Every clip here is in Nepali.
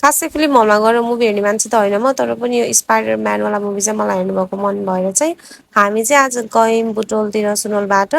खासै फिल्म हलमा गएर मुभी हेर्ने मान्छे त होइन म, तर पनि यो स्पाइडरम्यानवाला मुभी चाहिँ मलाई हेर्नुभएको मन भएर चाहिँ हामी चाहिँ आज गयौँ बुटोलतिर सुनोलबाट।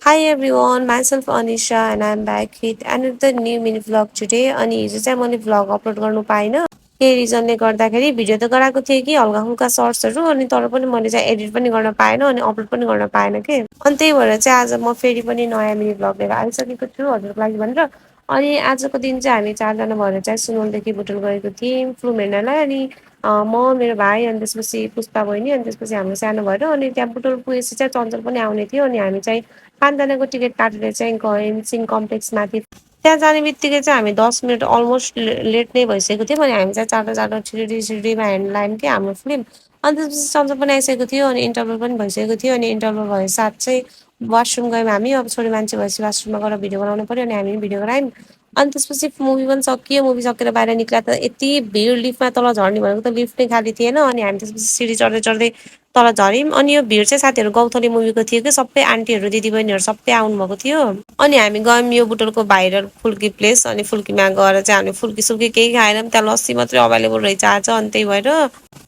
Hi everyone, myself Anisha and I am back with another new mini vlog today. अनि हिजो चाहिँ मैले भ्लग अपलोड गर्नु पाइनँ, केही रिजनले गर्दाखेरि। भिडियो त गराएको थिएँ कि हल्का फुल्का सर्ट्सहरू, अनि तर पनि मैले चाहिँ एडिट पनि गर्न पाएन अनि अपलोड पनि गर्न पाएन के। अनि त्यही भएर चाहिँ आज म फेरि पनि नयाँ मिनी भ्लग लिएर आइसकेको छु हजुरको लागि भनेर। अनि आजको दिन चाहिँ हामी 4जना भएर चाहिँ सुनोलदेखि बुटोल गएको थियौँ फिल्म हेर्नलाई। अनि म, मेरो भाइ, अनि त्यसपछि पुष्पा बहिनी, अनि त्यसपछि हाम्रो सानो भएर। अनि त्यहाँ बुटोल पुगेपछि चाहिँ चञ्चल पनि आउने थियो, अनि हामी चाहिँ 5जनाको टिकट काटेर चाहिँ गयौँ सिंह कम्प्लेक्समाथि। त्यहाँ जाने बित्तिकै चाहिँ हामी 10 मिनट अलमोस्ट लेट नै भइसकेको थियौँ। अनि हामी चाहिँ चाँडो चाँडो छिटो हेर्न लाग्यौँ कि हाम्रो फिल्म। अनि त्यसपछि चञ्चल पनि आइसकेको थियो, अनि इन्टरभल पनि भइसकेको थियो। अनि इन्टरभल भए साथ चाहिँ वासरुम गयौँ हामी। अब छोरी मान्छे भएपछि वासरुममा गएर भिडियो बनाउनु पऱ्यो, अनि हामी भिडियो गरायौँ। अनि त्यसपछि मुभी पनि सकियो। मुभी सकेर बाहिर निक्लिँदा त यति भिड, लिफ्टमा तल झर्ने भनेको त लिफ्ट नै खाली थिएन। अनि हामी त्यसपछि सिँढी चढ्दै चढ्दै तल झऱ्यौँ। अनि यो भिड चाहिँ साथीहरू गौथली मुभीको थियो कि सबै आन्टीहरू दिदीबहिनीहरू सबै आउनुभएको थियो। अनि हामी गयौँ यो बुटोलको भाइरल फुल्की प्लेस। अनि फुल्कीमा गएर चाहिँ हामी फुल्की सुल्की केही खाएनौँ, त्यहाँ लस्सी मात्रै अभाइलेबल रहेछ आज। अनि त्यही भएर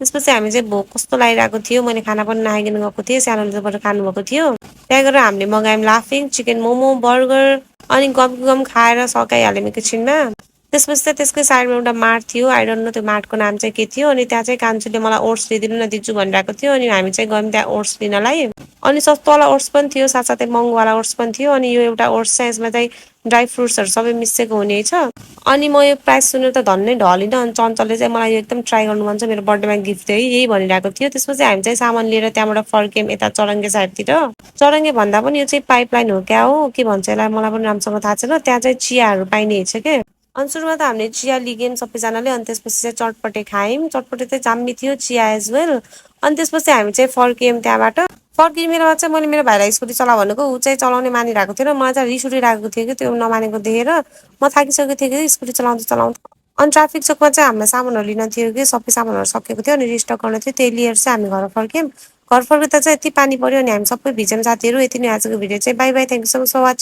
त्यसपछि हामी चाहिँ भोक कस्तो लागिरहेको थियो, मैले खाना पनि नखाइकन गएको थिएँ, सानोले तपाईँबाट खानुभएको थियो। त्यहाँ गएर हामीले मगायौँ लाफिङ चिकन मोमो, बर्गर, अनि गम खाएर सकाइहाल्यौँ एकैछिनमा। त्यसपछि चाहिँ त्यसकै साइडमा एउटा मार्ट थियो, आई डोन्ट नो त्यो मार्टको नाम चाहिँ के थियो। अनि त्यहाँ चाहिँ कान्छुले मलाई ओट्स ल्याइदिनु न दिन्छु भनिरहेको थियो। अनि हामी चाहिँ गयौँ त्यहाँ ओट्स लिनलाई। अनि सस्तोवाला ओट्स पनि थियो, साथसाथै महँगोवाला ओट्स पनि थियो। अनि यो एउटा ओट्स चाहिँ यसमा चाहिँ ड्राई फ्रुट्सहरू सबै मिसिएको हुने छ। अनि म यो प्राइस सुनेर त धन्नै ढलिनँ। अनि चञ्चलले चाहिँ मलाई यो एकदम ट्राई गर्नु मन छ, मेरो बर्थडेमा गिफ्ट थियो यही भनिरहेको थियो। त्यसपछि हामी चाहिँ सामान लिएर त्यहाँबाट फर्क्यौँ यता चरङ्गे साइडतिर। चरङ्गे भन्दा पनि यो चाहिँ पाइपलाइन हो क्या हो के भन्छ यसलाई, मलाई पनि राम्रोसँग थाहा छैन। त्यहाँ चाहिँ चियाहरू पाइने छ के। अनि सुरुमा त हामीले चिया लिग्यौँ सबैजनाले। अनि त्यसपछि चाहिँ चटपटे खायौँ, चटपटे चाहिँ जाम्मी थियो, चिया एज वेल। अनि त्यसपछि हामी चाहिँ फर्क्यौँ त्यहाँबाट। फर्किने बेलामा चाहिँ मैले मेरो भाइलाई स्कुटी चला भनेको, ऊ चाहिँ चलाउनै मानिरहेको थिएन। मलाई चाहिँ रिस उठिरहेको थियो कि त्यो नमानेको देखेर। म थाकिसकेको थिएँ कि स्कुटी चलाउँदा चलाउँदा। अनि ट्राफिक चोकमा चाहिँ हामीलाई सामानहरू लिन थियो कि सबै सामानहरू सकिएको थियो, अनि रिस्टक गर्न थियो, त्यही लिएर चाहिँ हामी घर फर्क्यौँ। घर फर्किँदा चाहिँ यति पानी पऱ्यो, अनि हामी सबै भिज्यौँ साथीहरू। यति नै आजको भिडियो चाहिँ, bye bye, thank you so much for watching.